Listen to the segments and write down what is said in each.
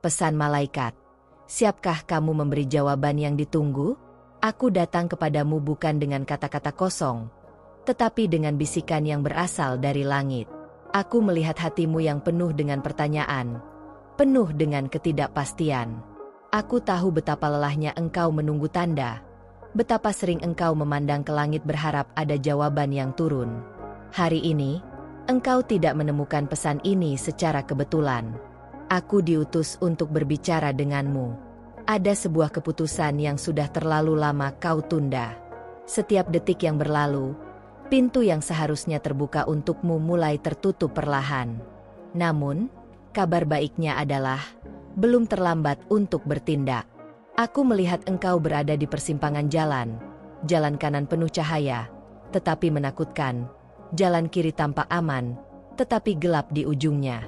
pesan malaikat. Siapkah kamu memberi jawaban yang ditunggu? Aku datang kepadamu bukan dengan kata-kata kosong, tetapi dengan bisikan yang berasal dari langit. Aku melihat hatimu yang penuh dengan pertanyaan, penuh dengan ketidakpastian. Aku tahu betapa lelahnya engkau menunggu tanda, betapa sering engkau memandang ke langit berharap ada jawaban yang turun. Hari ini, engkau tidak menemukan pesan ini secara kebetulan. Aku diutus untuk berbicara denganmu. Ada sebuah keputusan yang sudah terlalu lama kau tunda. Setiap detik yang berlalu, pintu yang seharusnya terbuka untukmu mulai tertutup perlahan. Namun, kabar baiknya adalah, belum terlambat untuk bertindak. Aku melihat engkau berada di persimpangan jalan. Jalan kanan penuh cahaya, tetapi menakutkan. Jalan kiri tampak aman, tetapi gelap di ujungnya.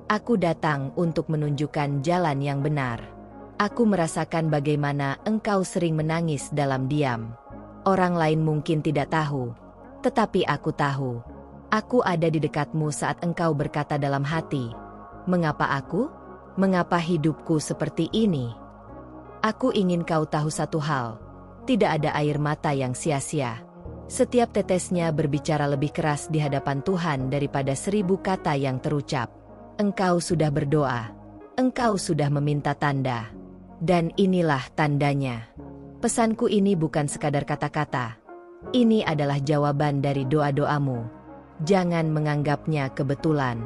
Aku datang untuk menunjukkan jalan yang benar. Aku merasakan bagaimana engkau sering menangis dalam diam. Orang lain mungkin tidak tahu, tetapi aku tahu. Aku ada di dekatmu saat engkau berkata dalam hati, "Mengapa aku? Mengapa hidupku seperti ini?" Aku ingin kau tahu satu hal, tidak ada air mata yang sia-sia. Setiap tetesnya berbicara lebih keras di hadapan Tuhan daripada 1000 kata yang terucap. Engkau sudah berdoa, engkau sudah meminta tanda. Dan inilah tandanya. Pesanku ini bukan sekadar kata-kata. Ini adalah jawaban dari doa-doamu. Jangan menganggapnya kebetulan.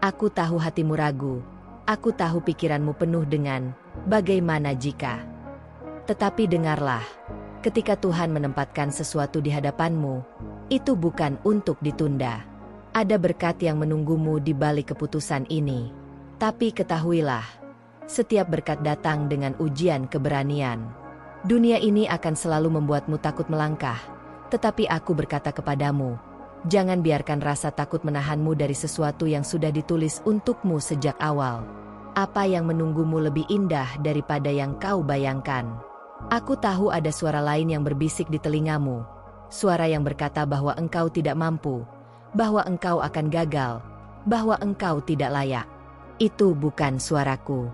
Aku tahu hatimu ragu. Aku tahu pikiranmu penuh dengan bagaimana jika. Tetapi dengarlah, ketika Tuhan menempatkan sesuatu di hadapanmu, itu bukan untuk ditunda. Ada berkat yang menunggumu di balik keputusan ini. Tapi ketahuilah, setiap berkat datang dengan ujian keberanian. Dunia ini akan selalu membuatmu takut melangkah, tetapi aku berkata kepadamu, jangan biarkan rasa takut menahanmu dari sesuatu yang sudah ditulis untukmu sejak awal. Apa yang menunggumu lebih indah daripada yang kau bayangkan. Aku tahu ada suara lain yang berbisik di telingamu, suara yang berkata bahwa engkau tidak mampu, bahwa engkau akan gagal, bahwa engkau tidak layak. Itu bukan suaraku.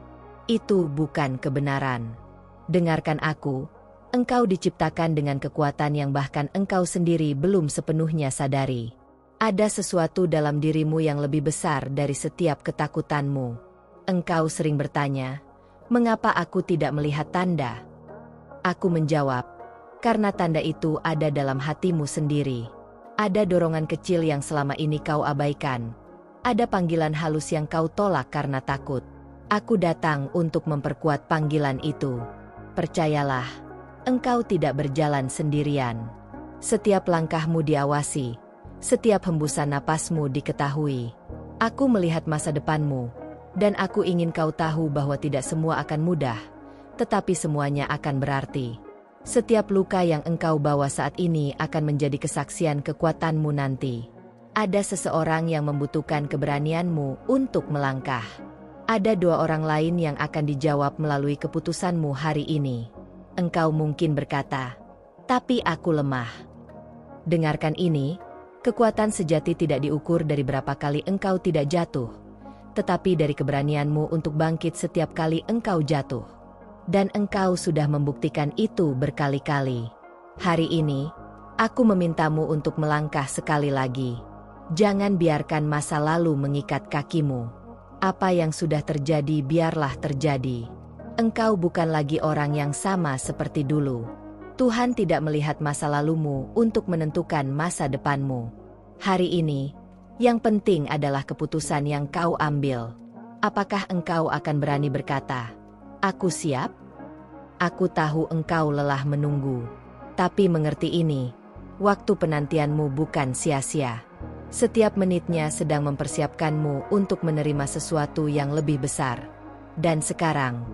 Itu bukan kebenaran. Dengarkan aku, engkau diciptakan dengan kekuatan yang bahkan engkau sendiri belum sepenuhnya sadari. Ada sesuatu dalam dirimu yang lebih besar dari setiap ketakutanmu. Engkau sering bertanya, mengapa aku tidak melihat tanda? Aku menjawab, karena tanda itu ada dalam hatimu sendiri. Ada dorongan kecil yang selama ini kau abaikan. Ada panggilan halus yang kau tolak karena takut. Aku datang untuk memperkuat panggilan itu. Percayalah, engkau tidak berjalan sendirian. Setiap langkahmu diawasi, setiap hembusan napasmu diketahui. Aku melihat masa depanmu, dan aku ingin kau tahu bahwa tidak semua akan mudah, tetapi semuanya akan berarti. Setiap luka yang engkau bawa saat ini akan menjadi kesaksian kekuatanmu nanti. Ada seseorang yang membutuhkan keberanianmu untuk melangkah. Ada 2 orang lain yang akan dijawab melalui keputusanmu hari ini. Engkau mungkin berkata, tapi aku lemah. Dengarkan ini, kekuatan sejati tidak diukur dari berapa kali engkau tidak jatuh, tetapi dari keberanianmu untuk bangkit setiap kali engkau jatuh. Dan engkau sudah membuktikan itu berkali-kali. Hari ini, aku memintamu untuk melangkah sekali lagi. Jangan biarkan masa lalu mengikat kakimu. Apa yang sudah terjadi biarlah terjadi. Engkau bukan lagi orang yang sama seperti dulu. Tuhan tidak melihat masa lalumu untuk menentukan masa depanmu. Hari ini, yang penting adalah keputusan yang kau ambil. Apakah engkau akan berani berkata, "Aku siap"? Aku tahu engkau lelah menunggu. Tapi mengerti ini, waktu penantianmu bukan sia-sia. Setiap menitnya sedang mempersiapkanmu untuk menerima sesuatu yang lebih besar. Dan sekarang,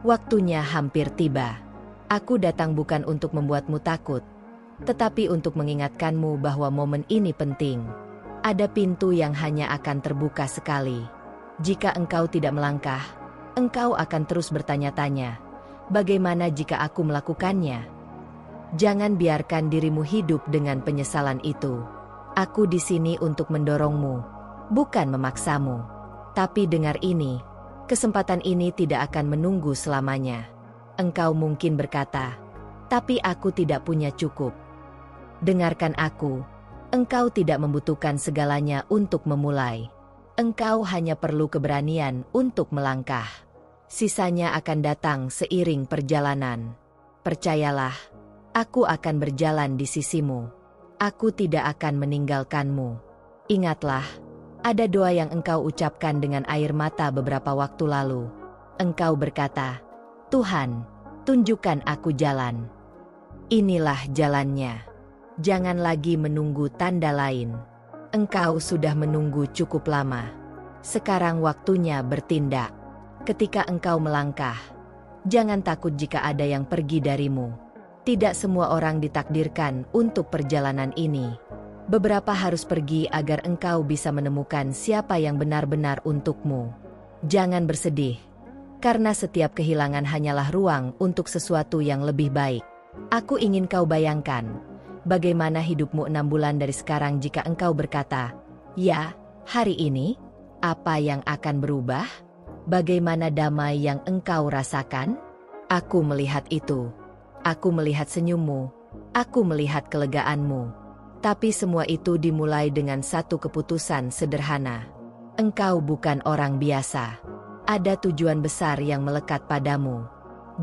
waktunya hampir tiba. Aku datang bukan untuk membuatmu takut, tetapi untuk mengingatkanmu bahwa momen ini penting. Ada pintu yang hanya akan terbuka sekali. Jika engkau tidak melangkah, engkau akan terus bertanya-tanya, bagaimana jika aku melakukannya? Jangan biarkan dirimu hidup dengan penyesalan itu. Aku di sini untuk mendorongmu, bukan memaksamu. Tapi dengar ini, Kesempatan ini tidak akan menunggu selamanya. Engkau mungkin berkata, tapi aku tidak punya cukup. Dengarkan aku, engkau tidak membutuhkan segalanya untuk memulai. Engkau hanya perlu keberanian untuk melangkah. Sisanya akan datang seiring perjalanan. Percayalah, aku akan berjalan di sisimu. Aku tidak akan meninggalkanmu. Ingatlah, ada doa yang engkau ucapkan dengan air mata beberapa waktu lalu. Engkau berkata, Tuhan, tunjukkan aku jalan. Inilah jalannya. Jangan lagi menunggu tanda lain. Engkau sudah menunggu cukup lama. Sekarang waktunya bertindak. Ketika engkau melangkah, jangan takut jika ada yang pergi darimu. Tidak semua orang ditakdirkan untuk perjalanan ini. Beberapa harus pergi agar engkau bisa menemukan siapa yang benar-benar untukmu. Jangan bersedih, karena setiap kehilangan hanyalah ruang untuk sesuatu yang lebih baik. Aku ingin kau bayangkan, bagaimana hidupmu 6 bulan dari sekarang jika engkau berkata, ya, hari ini, apa yang akan berubah? Bagaimana damai yang engkau rasakan? Aku melihat itu. Aku melihat senyummu. Aku melihat kelegaanmu. Tapi semua itu dimulai dengan satu keputusan sederhana. Engkau bukan orang biasa. Ada tujuan besar yang melekat padamu.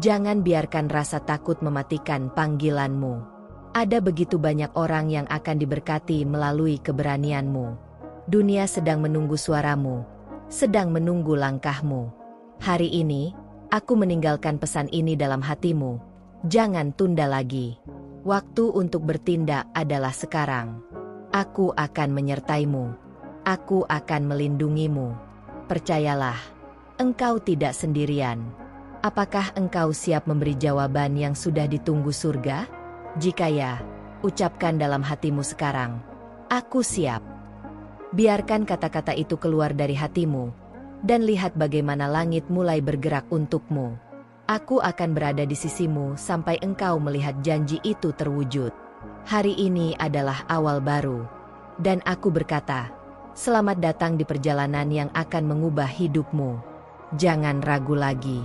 Jangan biarkan rasa takut mematikan panggilanmu. Ada begitu banyak orang yang akan diberkati melalui keberanianmu. Dunia sedang menunggu suaramu, sedang menunggu langkahmu. Hari ini, aku meninggalkan pesan ini dalam hatimu. Jangan tunda lagi. Waktu untuk bertindak adalah sekarang. Aku akan menyertaimu. Aku akan melindungimu. Percayalah, engkau tidak sendirian. Apakah engkau siap memberi jawaban yang sudah ditunggu surga? Jika ya, ucapkan dalam hatimu sekarang, aku siap. Biarkan kata-kata itu keluar dari hatimu, dan lihat bagaimana langit mulai bergerak untukmu. Aku akan berada di sisimu sampai engkau melihat janji itu terwujud. Hari ini adalah awal baru. Dan aku berkata, selamat datang di perjalanan yang akan mengubah hidupmu. Jangan ragu lagi.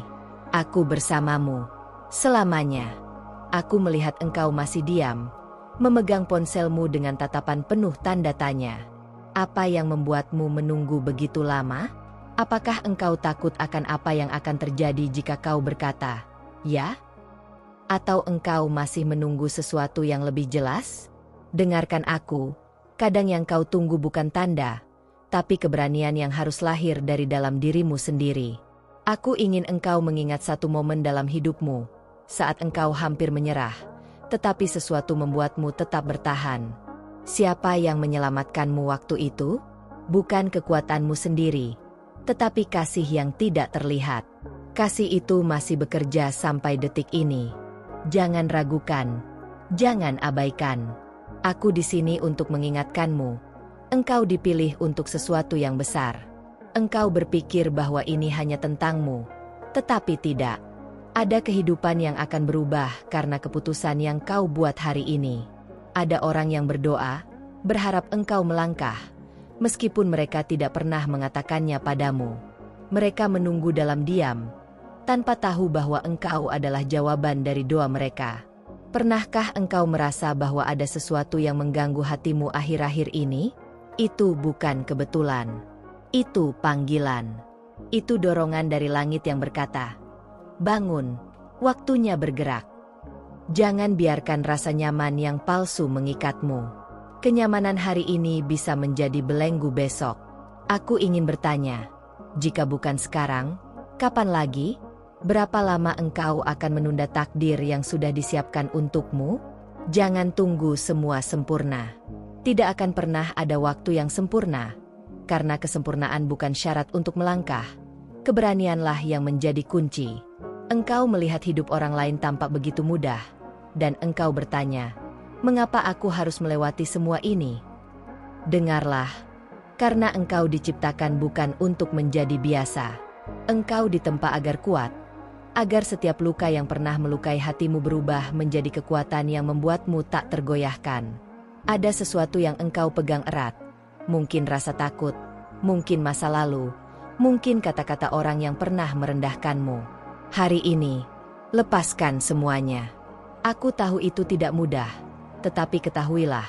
Aku bersamamu selamanya. Aku melihat engkau masih diam, memegang ponselmu dengan tatapan penuh tanda tanya. Apa yang membuatmu menunggu begitu lama? Apakah engkau takut akan apa yang akan terjadi jika kau berkata, ya? Atau engkau masih menunggu sesuatu yang lebih jelas? Dengarkan aku, kadang yang kau tunggu bukan tanda, tapi keberanian yang harus lahir dari dalam dirimu sendiri. Aku ingin engkau mengingat satu momen dalam hidupmu, saat engkau hampir menyerah, tetapi sesuatu membuatmu tetap bertahan. Siapa yang menyelamatkanmu waktu itu? Bukan kekuatanmu sendiri, tetapi kasih yang tidak terlihat. Kasih itu masih bekerja sampai detik ini. Jangan ragukan, jangan abaikan. Aku di sini untuk mengingatkanmu. Engkau dipilih untuk sesuatu yang besar. Engkau berpikir bahwa ini hanya tentangmu, tetapi tidak. Ada kehidupan yang akan berubah karena keputusan yang kau buat hari ini. Ada orang yang berdoa, berharap engkau melangkah, meskipun mereka tidak pernah mengatakannya padamu. Mereka menunggu dalam diam, tanpa tahu bahwa engkau adalah jawaban dari doa mereka. Pernahkah engkau merasa bahwa ada sesuatu yang mengganggu hatimu akhir-akhir ini? Itu bukan kebetulan. Itu panggilan. Itu dorongan dari langit yang berkata, bangun, waktunya bergerak. Jangan biarkan rasa nyaman yang palsu mengikatmu. Kenyamanan hari ini bisa menjadi belenggu besok. Aku ingin bertanya, jika bukan sekarang, kapan lagi? Berapa lama engkau akan menunda takdir yang sudah disiapkan untukmu? Jangan tunggu semua sempurna. Tidak akan pernah ada waktu yang sempurna. Karena kesempurnaan bukan syarat untuk melangkah. Keberanianlah yang menjadi kunci. Engkau melihat hidup orang lain tampak begitu mudah. Dan engkau bertanya, mengapa aku harus melewati semua ini? Dengarlah, karena engkau diciptakan bukan untuk menjadi biasa. Engkau ditempa agar kuat, agar setiap luka yang pernah melukai hatimu berubah menjadi kekuatan yang membuatmu tak tergoyahkan. Ada sesuatu yang engkau pegang erat, mungkin rasa takut, mungkin masa lalu, Mungkin kata-kata orang yang pernah merendahkanmu. Hari ini, lepaskan semuanya. Aku tahu itu tidak mudah, tetapi ketahuilah,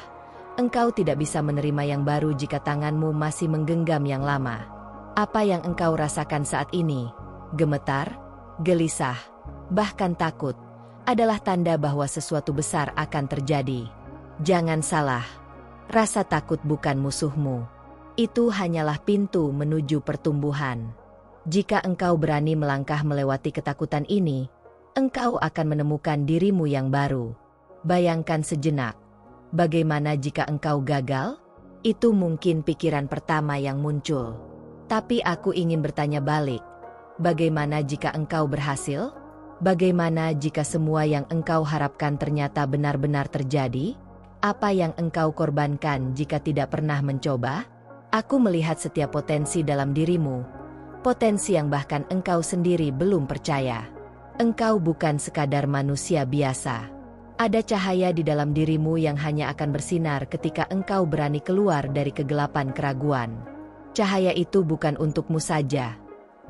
engkau tidak bisa menerima yang baru jika tanganmu masih menggenggam yang lama. Apa yang engkau rasakan saat ini, gemetar, gelisah, bahkan takut, adalah tanda bahwa sesuatu besar akan terjadi. Jangan salah, rasa takut bukan musuhmu. Itu hanyalah pintu menuju pertumbuhan. Jika engkau berani melangkah melewati ketakutan ini, engkau akan menemukan dirimu yang baru. Bayangkan sejenak, bagaimana jika engkau gagal? Itu mungkin pikiran pertama yang muncul. Tapi aku ingin bertanya balik, bagaimana jika engkau berhasil? Bagaimana jika semua yang engkau harapkan ternyata benar-benar terjadi? Apa yang engkau korbankan jika tidak pernah mencoba? Aku melihat setiap potensi dalam dirimu, potensi yang bahkan engkau sendiri belum percaya. Engkau bukan sekadar manusia biasa. Ada cahaya di dalam dirimu yang hanya akan bersinar ketika engkau berani keluar dari kegelapan keraguan. Cahaya itu bukan untukmu saja,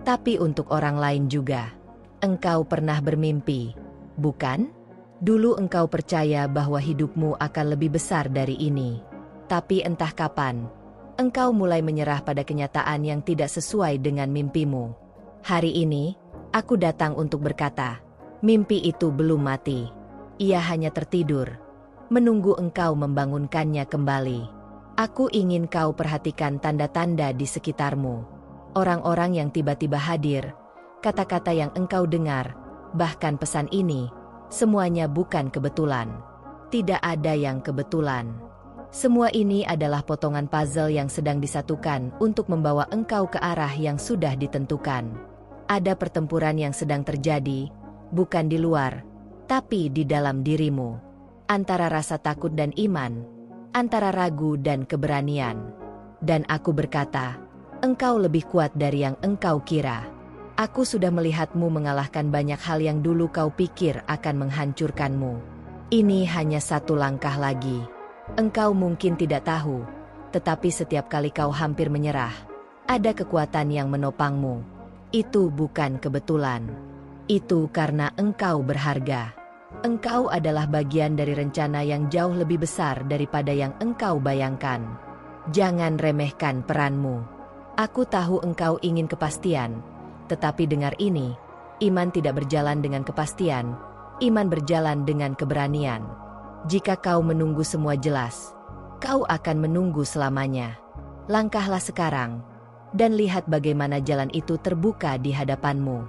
tapi untuk orang lain juga. Engkau pernah bermimpi, bukan? Dulu engkau percaya bahwa hidupmu akan lebih besar dari ini. Tapi entah kapan, engkau mulai menyerah pada kenyataan yang tidak sesuai dengan mimpimu. Hari ini, aku datang untuk berkata, mimpi itu belum mati. Ia hanya tertidur, menunggu engkau membangunkannya kembali. Aku ingin kau perhatikan tanda-tanda di sekitarmu. Orang-orang yang tiba-tiba hadir, kata-kata yang engkau dengar, bahkan pesan ini, semuanya bukan kebetulan. Tidak ada yang kebetulan. Semua ini adalah potongan puzzle yang sedang disatukan untuk membawa engkau ke arah yang sudah ditentukan. Ada pertempuran yang sedang terjadi, bukan di luar, tapi di dalam dirimu. Antara rasa takut dan iman, antara ragu dan keberanian. Dan aku berkata, engkau lebih kuat dari yang engkau kira. Aku sudah melihatmu mengalahkan banyak hal yang dulu kau pikir akan menghancurkanmu. Ini hanya satu langkah lagi. Engkau mungkin tidak tahu, tetapi setiap kali kau hampir menyerah, ada kekuatan yang menopangmu. Itu bukan kebetulan. Itu karena engkau berharga. Engkau adalah bagian dari rencana yang jauh lebih besar daripada yang engkau bayangkan. Jangan remehkan peranmu. Aku tahu engkau ingin kepastian, tetapi dengar ini, iman tidak berjalan dengan kepastian, iman berjalan dengan keberanian. Jika kau menunggu semua jelas, kau akan menunggu selamanya. Langkahlah sekarang, dan lihat bagaimana jalan itu terbuka di hadapanmu.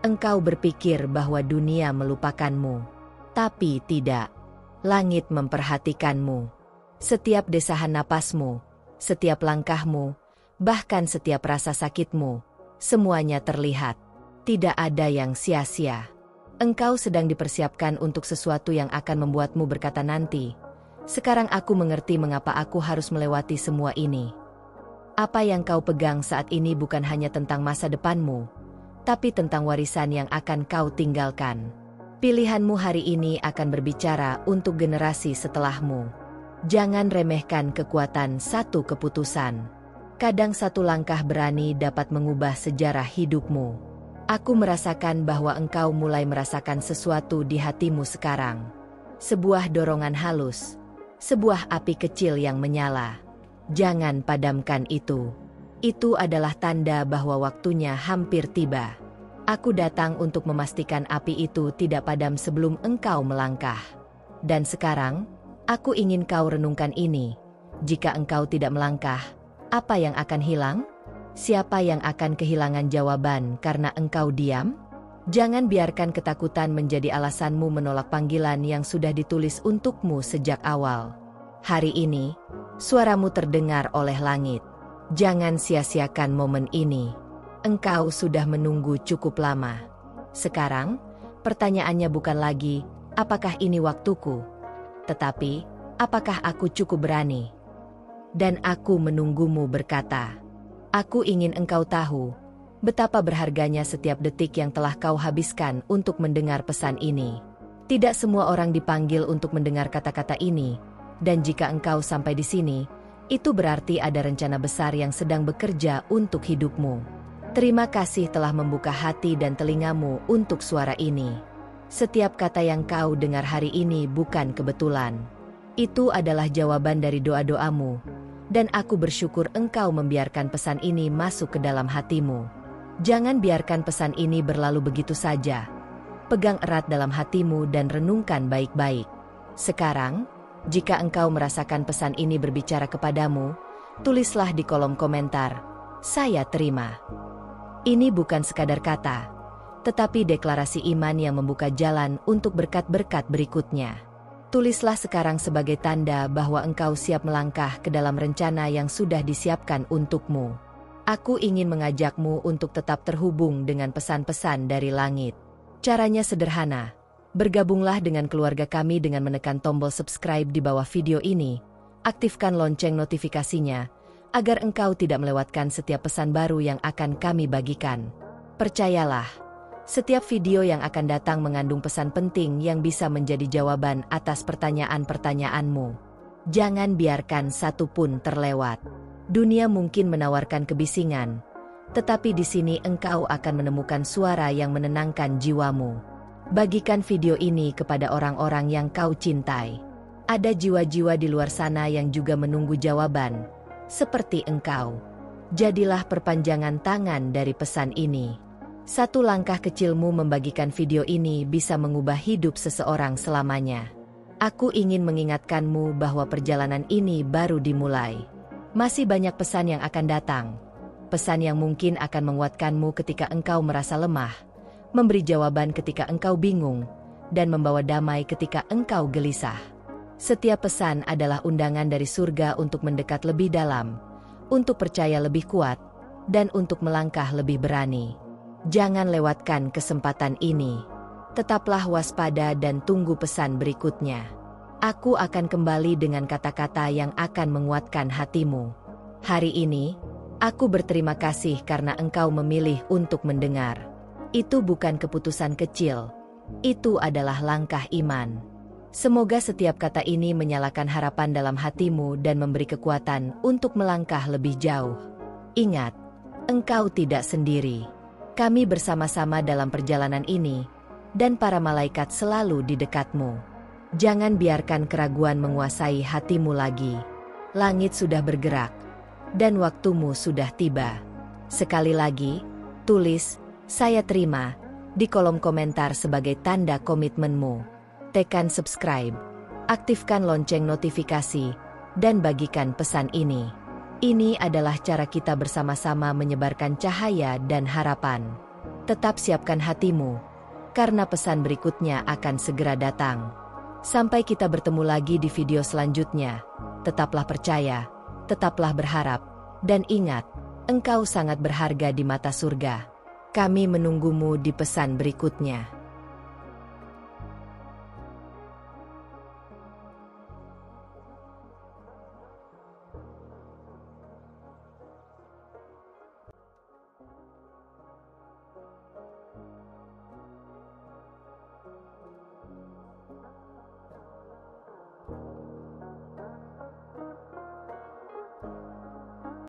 Engkau berpikir bahwa dunia melupakanmu, tapi tidak. Langit memperhatikanmu. Setiap desahan napasmu, setiap langkahmu, bahkan setiap rasa sakitmu, semuanya terlihat. Tidak ada yang sia-sia. Engkau sedang dipersiapkan untuk sesuatu yang akan membuatmu berkata nanti, sekarang aku mengerti mengapa aku harus melewati semua ini. Apa yang kau pegang saat ini bukan hanya tentang masa depanmu, tapi tentang warisan yang akan kau tinggalkan. Pilihanmu hari ini akan berbicara untuk generasi setelahmu. Jangan remehkan kekuatan satu keputusan. Kadang satu langkah berani dapat mengubah sejarah hidupmu. Aku merasakan bahwa engkau mulai merasakan sesuatu di hatimu sekarang. Sebuah dorongan halus, sebuah api kecil yang menyala. Jangan padamkan itu. Itu adalah tanda bahwa waktunya hampir tiba. Aku datang untuk memastikan api itu tidak padam sebelum engkau melangkah. Dan sekarang, aku ingin kau renungkan ini. Jika engkau tidak melangkah, apa yang akan hilang? Siapa yang akan kehilangan jawaban karena engkau diam? Jangan biarkan ketakutan menjadi alasanmu menolak panggilan yang sudah ditulis untukmu sejak awal. Hari ini, suaramu terdengar oleh langit. Jangan sia-siakan momen ini. Engkau sudah menunggu cukup lama. Sekarang, pertanyaannya bukan lagi, apakah ini waktuku? Tetapi, apakah aku cukup berani? Dan aku menunggumu berkata, aku ingin engkau tahu betapa berharganya setiap detik yang telah kau habiskan untuk mendengar pesan ini. Tidak semua orang dipanggil untuk mendengar kata-kata ini, dan jika engkau sampai di sini, itu berarti ada rencana besar yang sedang bekerja untuk hidupmu. Terima kasih telah membuka hati dan telingamu untuk suara ini. Setiap kata yang kau dengar hari ini bukan kebetulan. Itu adalah jawaban dari doa-doamu. Dan aku bersyukur engkau membiarkan pesan ini masuk ke dalam hatimu. Jangan biarkan pesan ini berlalu begitu saja. Pegang erat dalam hatimu dan renungkan baik-baik. Sekarang, jika engkau merasakan pesan ini berbicara kepadamu, tulislah di kolom komentar, "Saya terima." Ini bukan sekadar kata, tetapi deklarasi iman yang membuka jalan untuk berkat-berkat berikutnya. Tulislah sekarang sebagai tanda bahwa engkau siap melangkah ke dalam rencana yang sudah disiapkan untukmu. Aku ingin mengajakmu untuk tetap terhubung dengan pesan-pesan dari langit. Caranya sederhana. Bergabunglah dengan keluarga kami dengan menekan tombol subscribe di bawah video ini. Aktifkan lonceng notifikasinya, agar engkau tidak melewatkan setiap pesan baru yang akan kami bagikan. Percayalah, setiap video yang akan datang mengandung pesan penting yang bisa menjadi jawaban atas pertanyaan-pertanyaanmu. Jangan biarkan satu pun terlewat. Dunia mungkin menawarkan kebisingan, tetapi di sini engkau akan menemukan suara yang menenangkan jiwamu. Bagikan video ini kepada orang-orang yang kau cintai. Ada jiwa-jiwa di luar sana yang juga menunggu jawaban, seperti engkau. Jadilah perpanjangan tangan dari pesan ini. Satu langkah kecilmu membagikan video ini bisa mengubah hidup seseorang selamanya. Aku ingin mengingatkanmu bahwa perjalanan ini baru dimulai. Masih banyak pesan yang akan datang. Pesan yang mungkin akan menguatkanmu ketika engkau merasa lemah, memberi jawaban ketika engkau bingung, dan membawa damai ketika engkau gelisah. Setiap pesan adalah undangan dari surga untuk mendekat lebih dalam, untuk percaya lebih kuat, dan untuk melangkah lebih berani. Jangan lewatkan kesempatan ini. Tetaplah waspada dan tunggu pesan berikutnya. Aku akan kembali dengan kata-kata yang akan menguatkan hatimu. Hari ini, aku berterima kasih karena engkau memilih untuk mendengar. Itu bukan keputusan kecil. Itu adalah langkah iman. Semoga setiap kata ini menyalakan harapan dalam hatimu dan memberi kekuatan untuk melangkah lebih jauh. Ingat, engkau tidak sendiri. Kami bersama-sama dalam perjalanan ini, dan para malaikat selalu di dekatmu. Jangan biarkan keraguan menguasai hatimu lagi. Langit sudah bergerak, dan waktumu sudah tiba. Sekali lagi, tulis, "Saya terima," di kolom komentar sebagai tanda komitmenmu. Tekan subscribe, aktifkan lonceng notifikasi, dan bagikan pesan ini. Ini adalah cara kita bersama-sama menyebarkan cahaya dan harapan. Tetap siapkan hatimu, karena pesan berikutnya akan segera datang. Sampai kita bertemu lagi di video selanjutnya. Tetaplah percaya, tetaplah berharap, dan ingat, engkau sangat berharga di mata surga. Kami menunggumu di pesan berikutnya.